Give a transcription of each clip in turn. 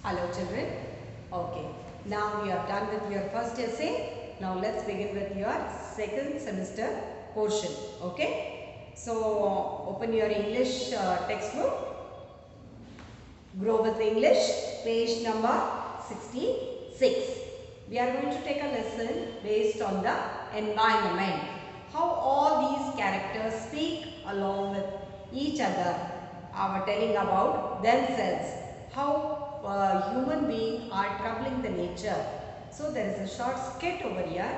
Hello children. Okay. Now we are done with your first essay. Now let's begin with your second semester portion. Okay. So open your English textbook. Grow with English. Page number 66. We are going to take a lesson based on the environment. How all these characters speak along with each other. Telling about themselves. How human beings are troubling the nature. So there is a short skit over here.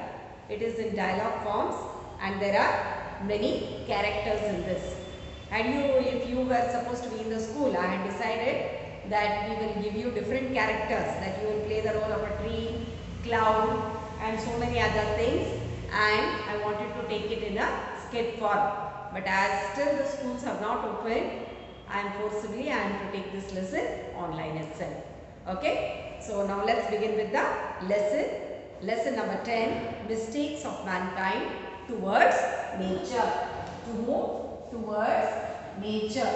It is in dialogue forms and there are many characters in this. If you were supposed to be in the school, I had decided that we will give you different characters, that you will play the role of a tree, cloud and so many other things, and I wanted to take it in a skit form. But as still the schools have not opened, I am to take this lesson online itself. Okay. So now let's begin with the lesson. Lesson number 10. Mistakes of mankind towards nature. To move towards nature.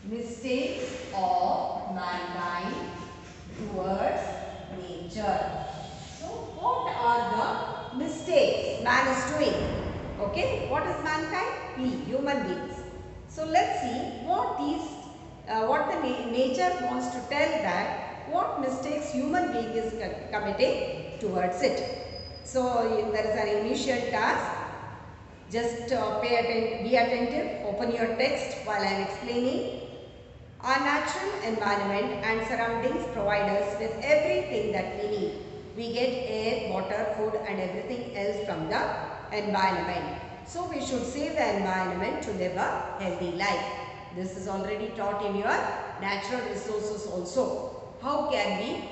Mistakes of mankind towards nature. So what are the mistakes man is doing? Okay. What is mankind? We, human beings. So let's see what the nature wants to tell, that what mistakes human being is committing towards it. So there is an initial task. Just be attentive, open your text while I am explaining. Our natural environment and surroundings provide us with everything that we need. We get air, water, food and everything else from the environment. So we should save the environment to live a healthy life. This is already taught in your natural resources also. How can we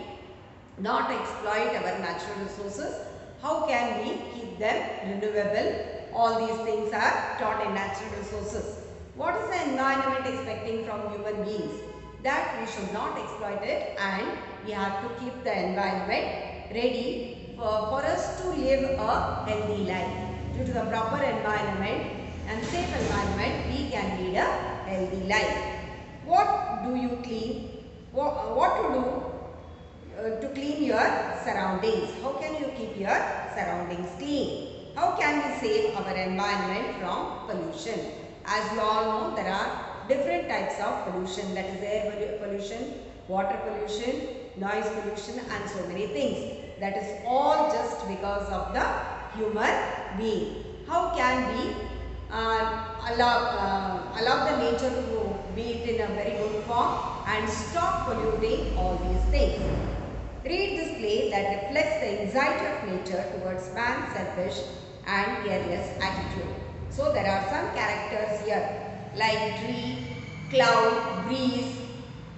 not exploit our natural resources? How can we keep them renewable? All these things are taught in natural resources. What is the environment expecting from human beings? That we should not exploit it and we have to keep the environment ready for us to live a healthy life. Due to the proper environment and safe environment, we can lead a healthy life. What do you clean? What to do to clean your surroundings? How can you keep your surroundings clean? How can we save our environment from pollution? As you all know, there are different types of pollution, that is air pollution, water pollution, noise pollution and so many things. That is all just because of the human being. How can we allow the nature to be it in a very good form and stop polluting all these things? Read this play that reflects the anxiety of nature towards man's selfish and careless attitude. So there are some characters here like tree, cloud, breeze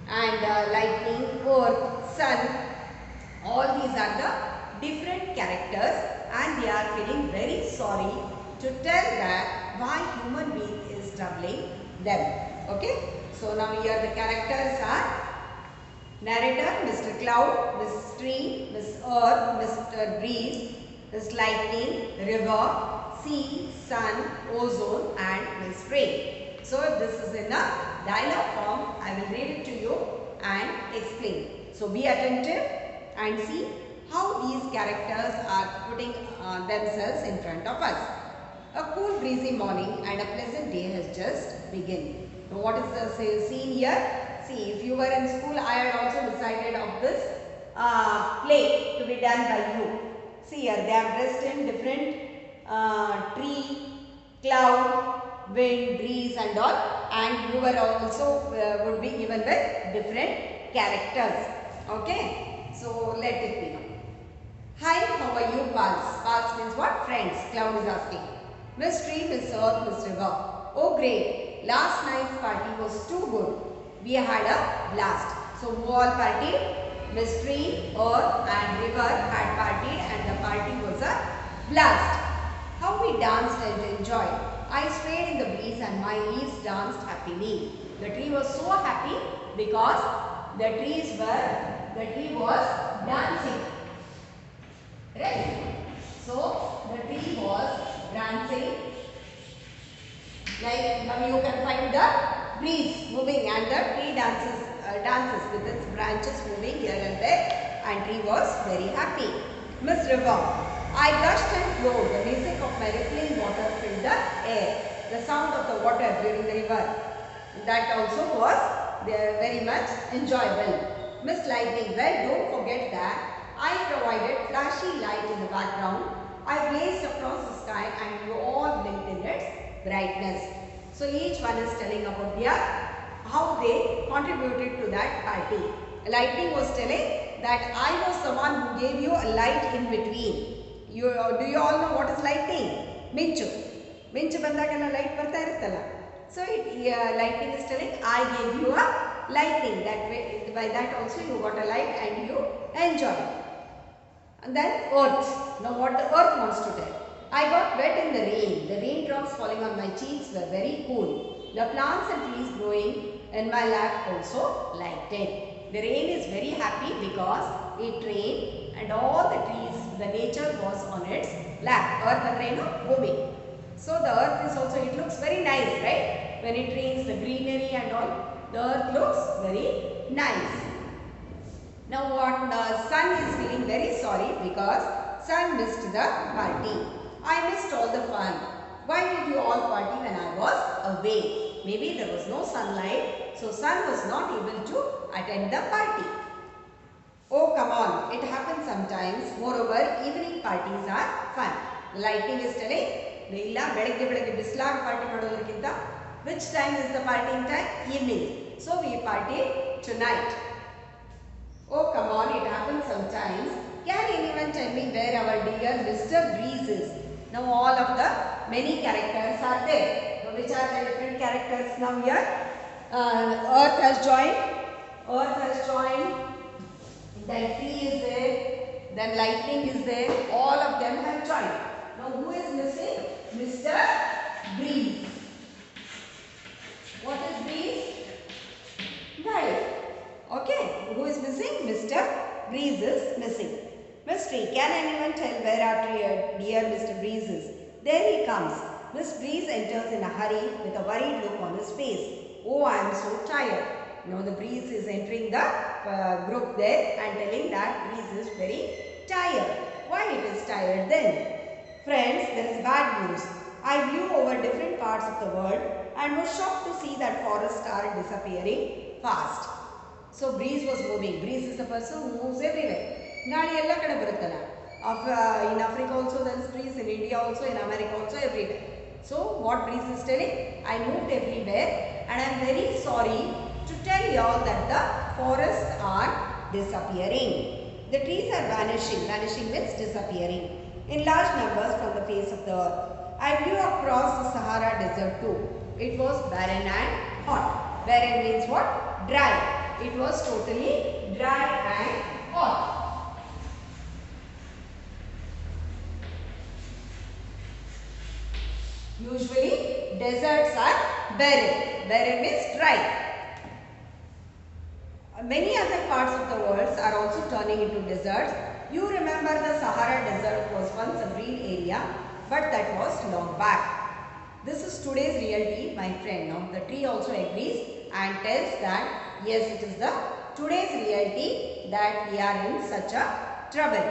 and lightning, earth, sun. All these are the different characters and they are feeling very sorry to tell that why human being is troubling them. Okay. So now here the characters are narrator, Mr. Cloud, Miss Tree, Miss Earth, Mr. Breeze, Miss Lightning, River, Sea, Sun, Ozone and Miss Rain. So if this is in a dialogue form, I will read it to you and explain. So be attentive and see how these characters are putting themselves in front of us. A cool breezy morning and a pleasant day has just begun. So what is the scene here? See, if you were in school, I had also decided of this play to be done by you. See here, they are dressed in different tree, cloud, wind, breeze and all, and you were also would be given with different characters. Okay, so let it be. Hi, how are you, pals? Pals means what? Friends. Cloud is asking. Miss Tree, Miss Earth, Miss River. Oh great, last night's party was too good. We had a blast. So who all partied? Miss Tree, Earth and River had partied and the party was a blast. How we danced and enjoyed. I swayed in the breeze and my leaves danced happily. The tree was so happy because the tree was dancing. Right? So the tree was dancing. Like now you can find the breeze moving and the tree dances dances with its branches moving here and there, and tree was very happy. Miss River, I gushed and flowed. The music of my rippling water filled the air. The sound of the water during the river, that also was very much enjoyable. Miss Lightning, well, don't forget that I provided flashy light in the background. I blazed across the sky and you all blinked in its brightness. So each one is telling about how they contributed to that party. Lightning was telling that I was the one who gave you a light in between. Do you all know what is lightning? Minchu. Minchu bandagala light barta iruttalla. So lightning is telling I gave you a lightning. That way, by that also you got a light and you enjoy. And then earth. Now what the earth wants to tell. I got wet in the rain. The raindrops falling on my cheeks were very cool. The plants and trees growing in my lap also liked it. The rain is very happy because it rained and all the trees, the nature was on its lap. Earth and rain, bhumi. So the earth is also, it looks very nice, right? When it rains, the greenery and all, the earth looks very nice. Now what, the sun is feeling very sorry because sun missed the party. I missed all the fun. Why did you all party when I was away? Maybe there was no sunlight, so sun was not able to attend the party. Oh, come on, it happens sometimes. Moreover, evening parties are fun. Lightning is telling, which time is the partying time? Evening. So we party tonight. Oh, come on, it happens sometimes. Can anyone tell me where our dear Mr. Breeze is? Now all of the many characters are there. Now which are the different characters now here? Earth has joined. Earth has joined. Then tree is there. Then lightning is there. All of them have joined. Now who is missing? Mr. Breeze. What is Breeze? Guide. Okay. Who is missing? Mr. Breeze is missing. Mystery, can anyone tell where our dear Mr. Breeze is? There he comes. Miss Breeze enters in a hurry with a worried look on his face. Oh, I am so tired. Now the Breeze is entering the group there and telling that Breeze is very tired. Why it is tired then? Friends, there is bad news. I flew over different parts of the world and was shocked to see that forests are disappearing fast. So Breeze was moving. Breeze is the person who moves everywhere. In Africa also there is trees, in India also, in America also, everywhere. So what Breeze is telling? I moved everywhere and I am very sorry to tell you all that the forests are disappearing. The trees are vanishing. Vanishing means disappearing in large numbers from the face of the earth. I flew across the Sahara desert too. It was barren and hot. Barren means what? Dry. It was totally dry and hot. Usually deserts are barren. Barren means dry. Many other parts of the world are also turning into deserts. You remember the Sahara desert was once a green area, but that was long back. This is today's reality, my friend. Now the tree also agrees and tells that yes, it is the today's reality that we are in such a trouble.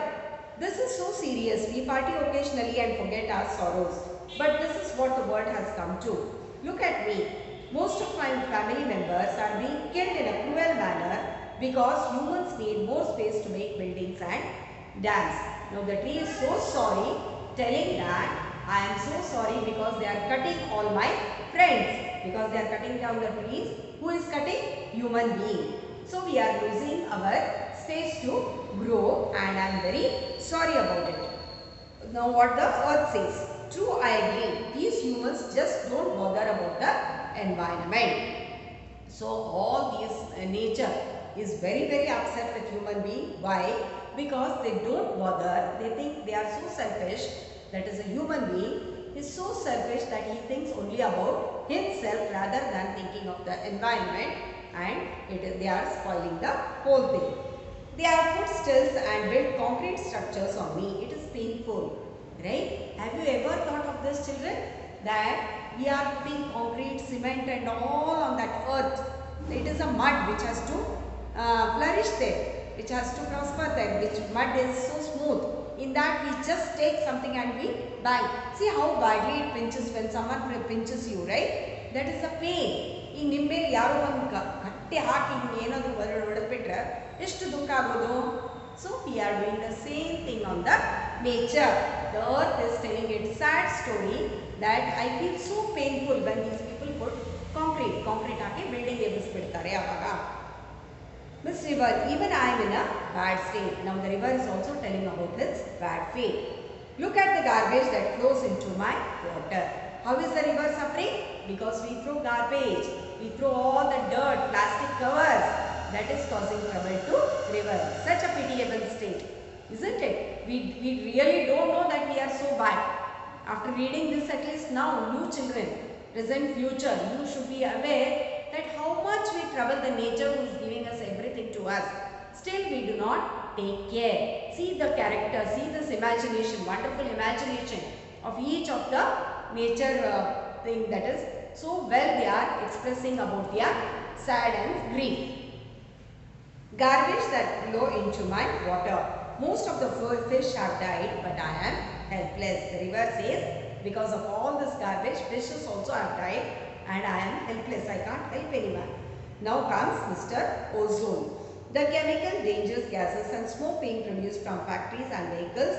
This is so serious. We party occasionally and forget our sorrows. But this is what the world has come to. Look at me. Most of my family members are being killed in a cruel manner because humans need more space to make buildings and dams. Now the tree is so sorry, telling that I am so sorry because they are cutting all my friends. Because they are cutting down the trees. Who is cutting? Human being. So we are losing our space to grow and I am very sorry about it. Now what the earth says. True, I agree. These humans just don't bother about the environment. So all this nature is very upset with human being. Why? Because they don't bother. They think they are so selfish. That is, a human being is so selfish that he thinks only about himself rather than thinking of the environment, and they are spoiling the whole thing. They have put stills and built concrete structures on me. It is painful. Right? Have you ever thought of this, children? That we are putting concrete, cement and all on that earth. it is a mud which has to flourish there, which has to prosper there, which mud is so smooth. In that we just take something and we bang. See how badly it pinches when someone pinches you, right? That is the pain. ಈ ನಿಂಬೆಲಿ ಯಾರೋ ಒಂದು ಗಟ್ಟಿ ಹಾಕಿ ಏನಾದರೂ ಹೊಡೆದ್ಬಿಟ್ರೆ ಎಷ್ಟು ದುಃಖ ಆಗೋದು. So we are doing the same thing on the nature. The earth is telling its sad story that I feel so painful when these people put concrete ಹಾಕಿ building ಎಬ್ಬಿಸ್ಬಿಡ್ತಾರೆ ಆವಾಗ. Miss River, even I am in a bad state. Now the river is also telling about its bad fate. Look at the garbage that flows into my water. How is the river suffering? Because we throw garbage. We throw all the dirt, plastic covers. That is causing trouble to river. Such a pitiable state, isn't it? We really don't know that we are so bad. After reading this, at least now, you children, present, future, you should be aware that how much we trouble the nature who is giving us everything to us. Still we do not take care. See the character, see this imagination, wonderful imagination of each of the nature thing, that is so well they are expressing about their sad and grief. Garbage that flow into my water. Most of the fish have died, but I am helpless. The river says, because of all this garbage, fishes also have died and I am helpless. I can't help anyone. Now comes Mr. Ozone. The chemical dangerous gases and smoke being produced from factories and vehicles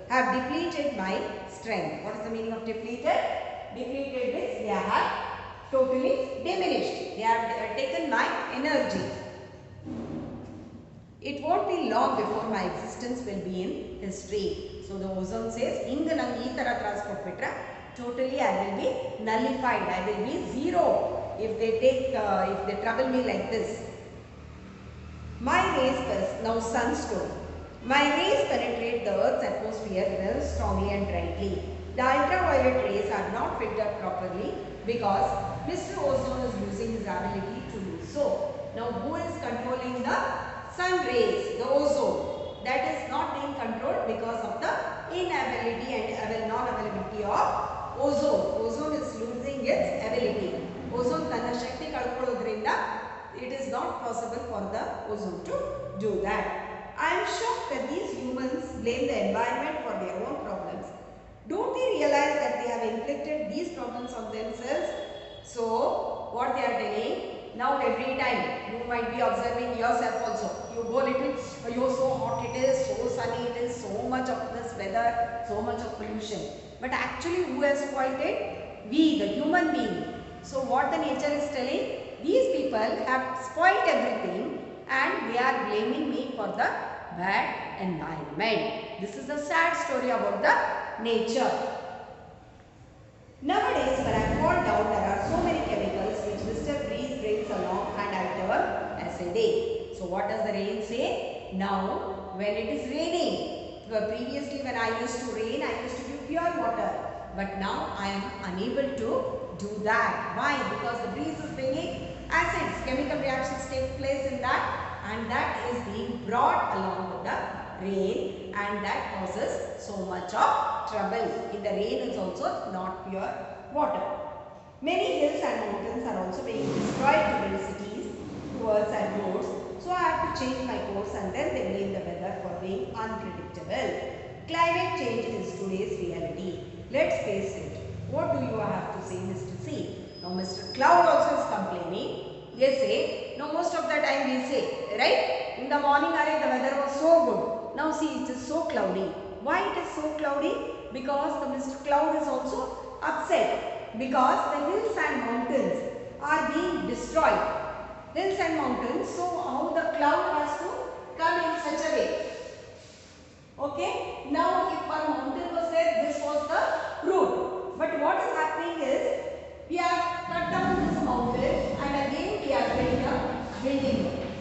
have depleted my strength. What is the meaning of depleted? Depleted means they have totally diminished. They have taken my energy. It won't be long before my existence will be in history. So the ozone says, inga nange ee tara transport pitra, totally I will be nullified. I will be zero if they trouble me like this. My rays, now sun story. My rays penetrate the earth's atmosphere very strongly and brightly. The ultraviolet rays are not filtered properly because Mr. Ozone is losing his ability to do so. Now who is controlling the sun rays? The ozone. That is not being controlled because of the inability and non-availability of ozone. Ozone is losing its ability. Ozone tanna shakti kalkolodrinda it is not possible for the ozone to do that. I am shocked that these humans blame the environment for their own problems. Don't they realize that they have inflicted these problems on themselves? So what they are telling, now every time you might be observing yourself also. You go little, oh so hot it is, so sunny it is, so much of this weather, so much of pollution. But actually who has spoiled it? We, the human being. So what the nature is telling? These people have spoiled everything and they are blaming me for the bad environment. This is the sad story about the nature. Nowadays when I fall down, there are so many chemicals which Mr. Breeze brings along and I turn acidic. So what does the rain say? Now when it is raining, previously when I used to rain, I used to give pure water. But now I am unable to do that. Why? Because the breeze is bringing acids. Chemical reactions take place in that and that is being brought along with the rain and that causes so much of trouble. In the rain is also not pure water. Many hills and mountains are also being destroyed to build cities, towards and roads. So I have to change my course and then they blame the weather for being unpredictable. Climate change is today's reality. Let's face it. What do you have to say, Mr. C? Now Mr. Cloud also is complaining. They say, no, most of the time we say, right? In the morning, the weather was so good. Now see, it is so cloudy. Why it is so cloudy? Because the Mr. Cloud is also upset. Because the hills and mountains are being destroyed. Hills and mountains, so how the cloud has to come in such a way. Okay? Now if one mountain was there, this was the root. But what is happening is, we have cut down this mountain and again we are building a building.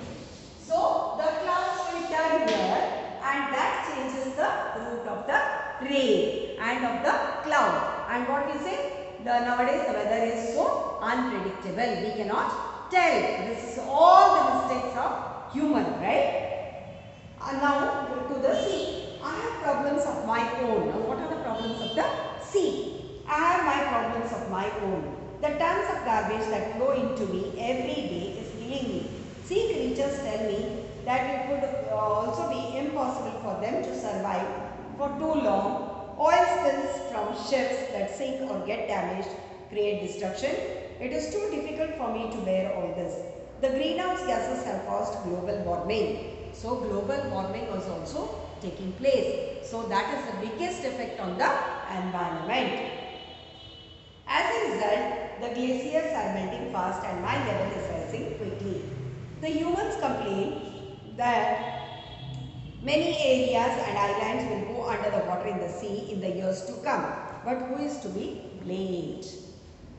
So the clouds will turn here and that changes the route of the rain and of the cloud. And what we say? Nowadays the weather is so unpredictable. We cannot tell. This is all the mistakes of human, right? And now to the sea. I have problems of my own. Now what are the problems of the sea? I have my problems of my own. The tons of garbage that flow into me every day is exceedingly. Sea creatures tell me that it would also be impossible for them to survive for too long. Oil spills from ships that sink or get damaged create destruction. It is too difficult for me to bear all this. The greenhouse gases have caused global warming. So global warming was also taking place. So that is the biggest effect on the environment. As a result, the glaciers are melting fast and my level is rising quickly. The humans complain that many areas and islands will go under the water in the sea in the years to come. But who is to be blamed?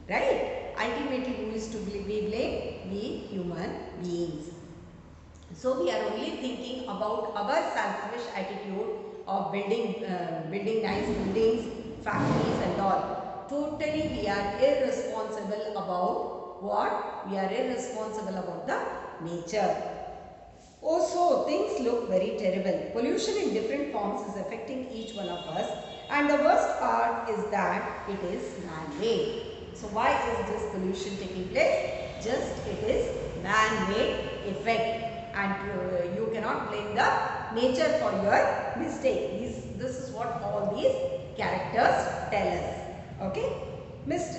Right? Ultimately, who is to be blamed? We human beings. So we are only thinking about our selfish attitude of building nice buildings, factories and all. Totally we are irresponsible about what? We are irresponsible about the nature. Oh, so things look very terrible. Pollution in different forms is affecting each one of us, and the worst part is that it is man-made. So why is this pollution taking place? Just it is man-made effect, and you cannot blame the nature for your mistake. This is what all these characters tell us. Okay, Miss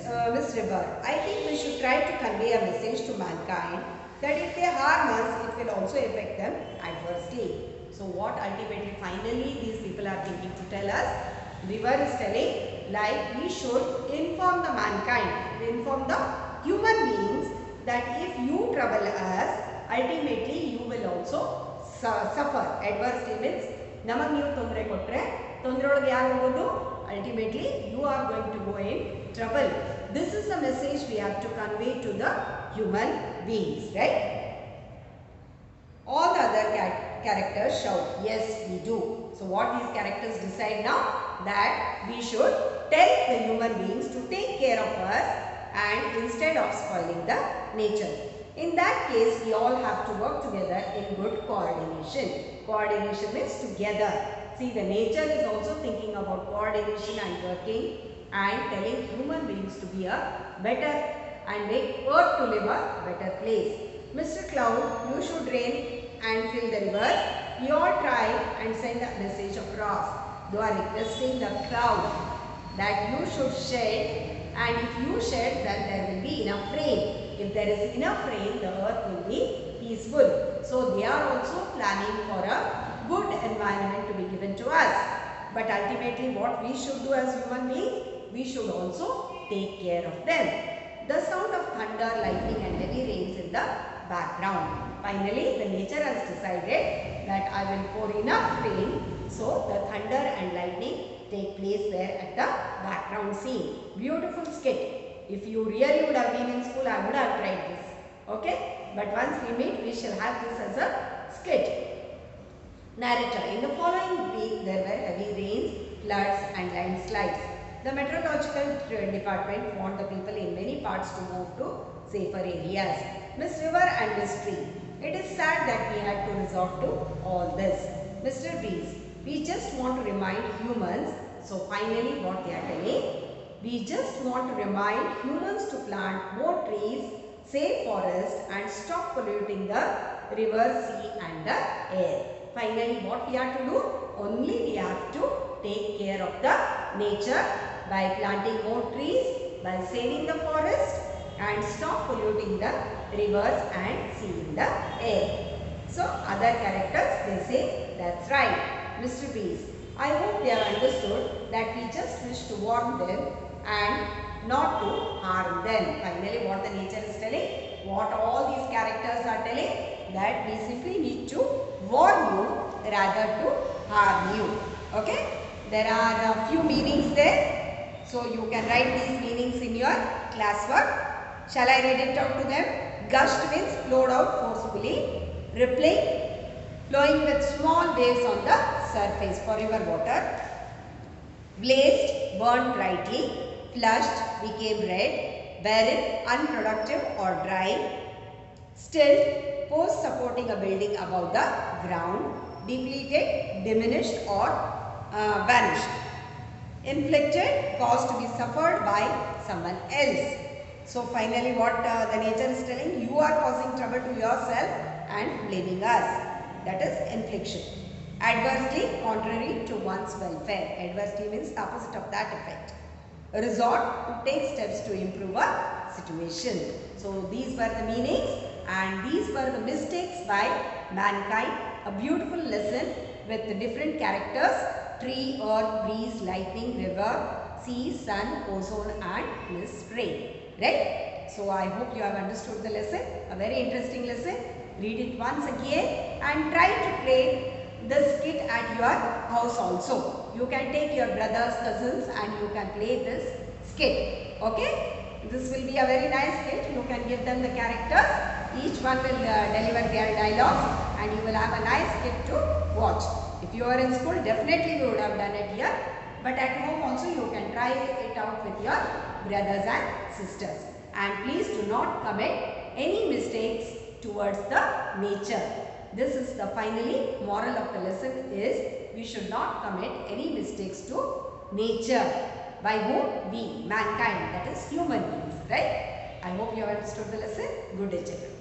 River, I think we should try to convey a message to mankind that if they harm us, it will also affect them adversely. So what ultimately, finally, these people are thinking to tell us? River is telling like we should inform the mankind, inform the human beings that if you trouble us, ultimately you will also suffer. Adversely means namak neevu tondre kotre tondre olage yaru hogodu, ultimately you are going to go in trouble. This is the message we have to convey to the human beings, right? All the other characters shout, yes we do. So what these characters decide now? That we should tell the human beings to take care of us and instead of spoiling the nature. In that case, we all have to work together in good coordination. Coordination means together. See, the nature is also thinking about coordination and working and telling human beings to be a better and make earth to live a better place. Mr. Cloud, you should rain and fill the river. We all try and send a message across. They are requesting the cloud that you should shed, and if you shed, then there will be enough rain. If there is enough rain, the earth will be peaceful. So they are also planning for a good environment to be given to us. But ultimately what we should do as human beings? We should also take care of them. The sound of thunder, lightning and heavy rains in the background. Finally, the nature has decided that I will pour enough rain, so the thunder and lightning take place there at the background scene. Beautiful skit. If you really would have been in school, I would have tried this. Okay? But once we meet, we shall have this as a skit. Narrator. In the following week, there were heavy rains, floods and landslides. The meteorological department warned the people in many parts to move to safer areas. Miss River and Miss Tree. It is sad that we had to resort to all this. Mr. Breeze. We just want to remind humans. So finally what they are telling? We just want to remind humans to plant more trees, save forests and stop polluting the river, sea and the air. Finally what we have to do? Only we have to take care of the nature by planting more trees, by saving the forest and stop polluting the rivers and sea in the air. So other characters, they say that's right. Mr. Bees, I hope they have understood that we just wish to warn them and not to harm them. Finally what the nature is telling, what all these characters are telling, that we simply need to warn you rather to harm you. Okay? There are a few meanings there. So you can write these meanings in your classwork. Shall I read it out to them? Gushed winds flowed out forcefully. Rippling, flowing with small waves on the surface for river water. Blazed, burned brightly. Flushed, became red. Barren, unproductive or dry. Still, post supporting a building above the ground. Depleted, diminished or vanished. Inflicted, caused to be suffered by someone else. So finally what the nature is telling, you are causing trouble to yourself and blaming us. That is infliction. Adversely, contrary to one's welfare. Adversely means the opposite of that effect. Resort to take steps to improve a situation. So these were the meanings and these were the mistakes by mankind. A beautiful lesson with the different characters: tree, earth, breeze, lightning, river, sea, sun, ozone and mist, rain. Right? So I hope you have understood the lesson. A very interesting lesson. Read it once again and try to play this skit at your house also. You can take your brothers, cousins and you can play this skit. Okay? This will be a very nice skit. You can give them the characters. Each one will deliver their dialogues and you will have a nice skit to watch. If you are in school, definitely you would have done it here. But at home also you can try it out with your brothers and sisters. And please do not commit any mistakes towards the nature. This is the finally moral of the lesson is we should not commit any mistakes to nature. By whom? We, mankind, that is human beings, right? I hope you have understood the lesson. Good day, children.